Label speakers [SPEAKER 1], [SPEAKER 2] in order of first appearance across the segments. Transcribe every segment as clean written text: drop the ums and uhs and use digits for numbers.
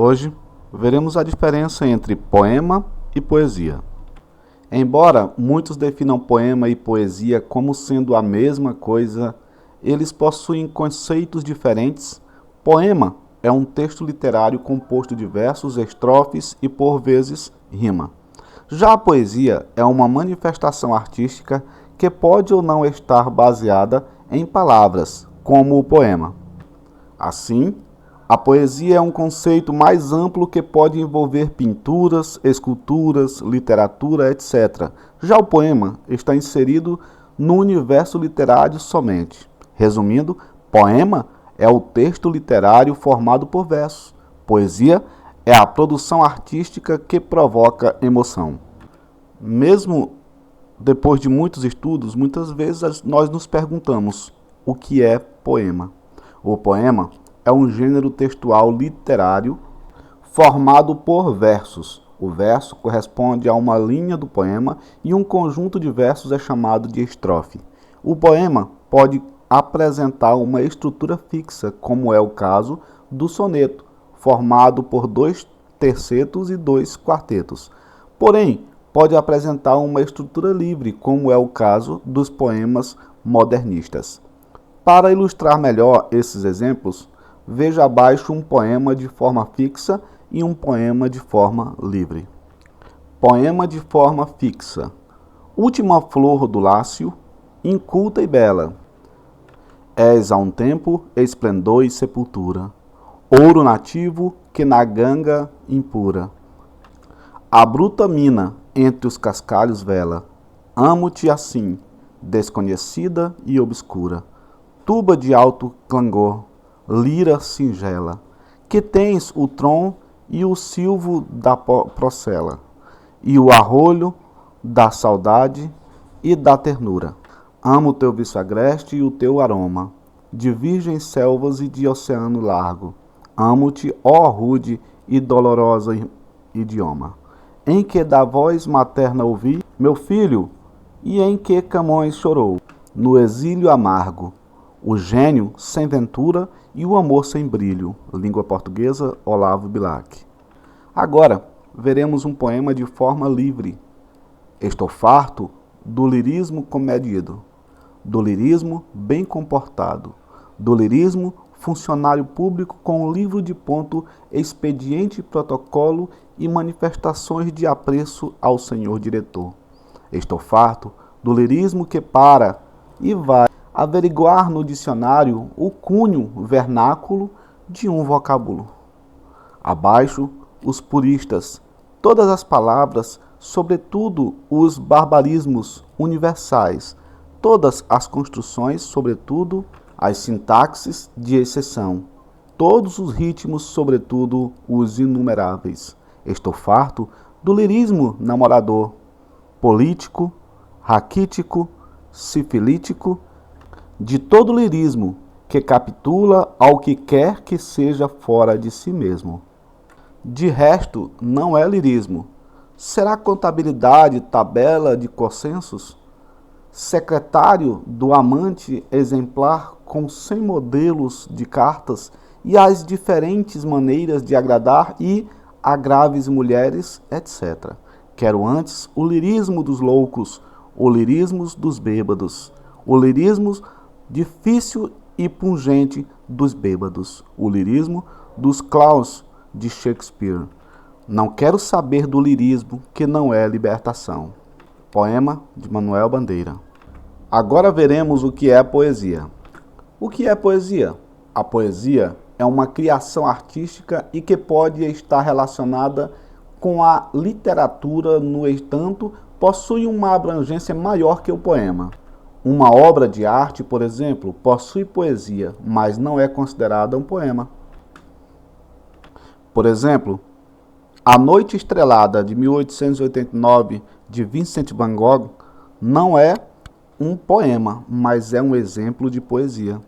[SPEAKER 1] Hoje, veremos a diferença entre poema e poesia. Embora muitos definam poema e poesia como sendo a mesma coisa, eles possuem conceitos diferentes. Poema é um texto literário composto de versos, estrofes e, por vezes, rima. Já a poesia é uma manifestação artística que pode ou não estar baseada em palavras, como o poema. Assim, a poesia é um conceito mais amplo que pode envolver pinturas, esculturas, literatura, etc. Já o poema está inserido no universo literário somente. Resumindo, poema é o texto literário formado por versos. Poesia é a produção artística que provoca emoção. Mesmo depois de muitos estudos, muitas vezes nós nos perguntamos o que é poema. O poema é um gênero textual literário formado por versos. O verso corresponde a uma linha do poema e um conjunto de versos é chamado de estrofe. O poema pode apresentar uma estrutura fixa, como é o caso do soneto, formado por 2 tercetos e 2 quartetos. Porém, pode apresentar uma estrutura livre, como é o caso dos poemas modernistas. Para ilustrar melhor esses exemplos, veja abaixo um poema de forma fixa e um poema de forma livre. Poema de forma fixa. Última flor do lácio, inculta e bela. És a um tempo esplendor e sepultura, ouro nativo que na ganga impura. A bruta mina entre os cascalhos vela, amo-te assim, desconhecida e obscura. Tuba de alto clangor, lira singela, que tens o tron e o silvo da procela, e o arrolho da saudade e da ternura. Amo o teu viço agreste e o teu aroma, de virgens selvas e de oceano largo. Amo-te, ó rude e dolorosa idioma, em que da voz materna ouvi, meu filho, e em que Camões chorou, no exílio amargo, o gênio sem ventura e o amor sem brilho. Língua portuguesa, Olavo Bilac. Agora, veremos um poema de forma livre. Estou farto do lirismo comedido, do lirismo bem comportado, do lirismo funcionário público com livro de ponto, expediente, protocolo e manifestações de apreço ao senhor diretor. Estou farto do lirismo que para e vai averiguar no dicionário o cunho vernáculo de um vocábulo. Abaixo, os puristas, todas as palavras, sobretudo os barbarismos universais, todas as construções, sobretudo as sintaxes de exceção, todos os ritmos, sobretudo os inumeráveis. Estou farto do lirismo namorador, político, raquítico, sifilítico, de todo lirismo que capitula ao que quer que seja fora de si mesmo. De resto, não é lirismo. Será contabilidade, tabela de consensos? Secretário do amante exemplar com 100 modelos de cartas e as diferentes maneiras de agradar e agraves mulheres, etc. Quero antes o lirismo dos loucos, o lirismo dos bêbados, o lirismo difícil e pungente dos bêbados, o lirismo dos clowns de Shakespeare. Não quero saber do lirismo que não é libertação. Poema de Manuel Bandeira. Agora veremos o que é poesia. O que é poesia? A poesia é uma criação artística e que pode estar relacionada com a literatura, no entanto, possui uma abrangência maior que o poema. Uma obra de arte, por exemplo, possui poesia, mas não é considerada um poema. Por exemplo, A Noite Estrelada, de 1889, de Vincent van Gogh, não é um poema, mas é um exemplo de poesia.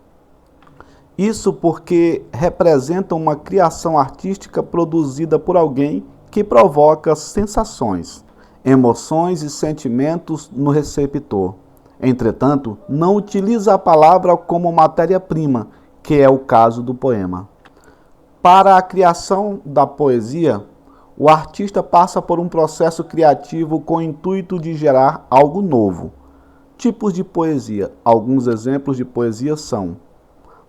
[SPEAKER 1] Isso porque representa uma criação artística produzida por alguém que provoca sensações, emoções e sentimentos no receptor. Entretanto, não utiliza a palavra como matéria-prima, que é o caso do poema. Para a criação da poesia, o artista passa por um processo criativo com o intuito de gerar algo novo. Tipos de poesia. Alguns exemplos de poesia são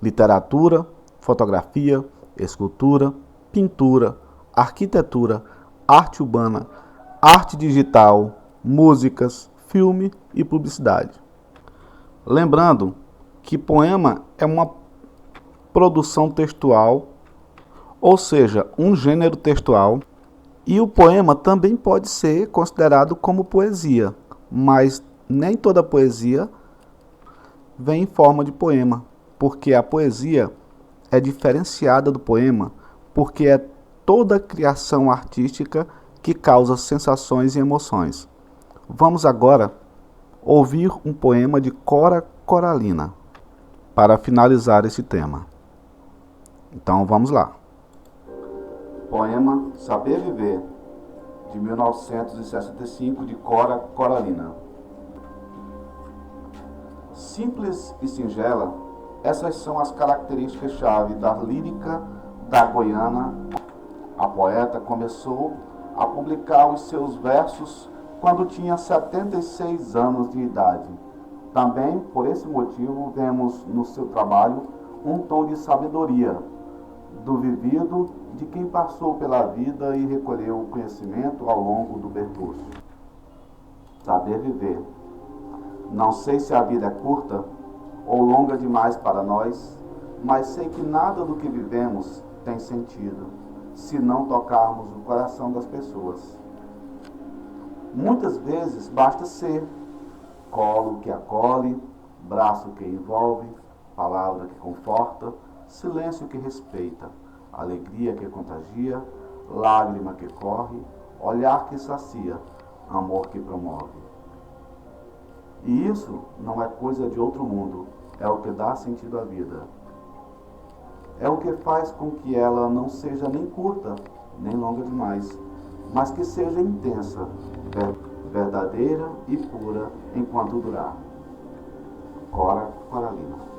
[SPEAKER 1] literatura, fotografia, escultura, pintura, arquitetura, arte urbana, arte digital, músicas, filme e publicidade. Lembrando que poema é uma produção textual, ou seja, um gênero textual, e o poema também pode ser considerado como poesia, mas nem toda poesia vem em forma de poema, porque a poesia é diferenciada do poema, porque é toda criação artística que causa sensações e emoções. Vamos agora ouvir um poema de Cora Coralina para finalizar esse tema. Então vamos lá. Poema Saber Viver, de 1965, de Cora Coralina. Simples e singela, essas são as características-chave da lírica da goiana. A poeta começou a publicar os seus versos quando tinha 76 anos de idade. Também, por esse motivo, vemos no seu trabalho um tom de sabedoria, do vivido de quem passou pela vida e recolheu o conhecimento ao longo do percurso. Saber viver. Não sei se a vida é curta ou longa demais para nós, mas sei que nada do que vivemos tem sentido se não tocarmos o coração das pessoas. Muitas vezes basta ser colo que acolhe, braço que envolve, palavra que conforta, silêncio que respeita, alegria que contagia, lágrima que corre, olhar que sacia, amor que promove. E isso não é coisa de outro mundo, é o que dá sentido à vida. É o que faz com que ela não seja nem curta, nem longa demais, mas que seja intensa, verdadeira e pura enquanto durar. Cora Coralina.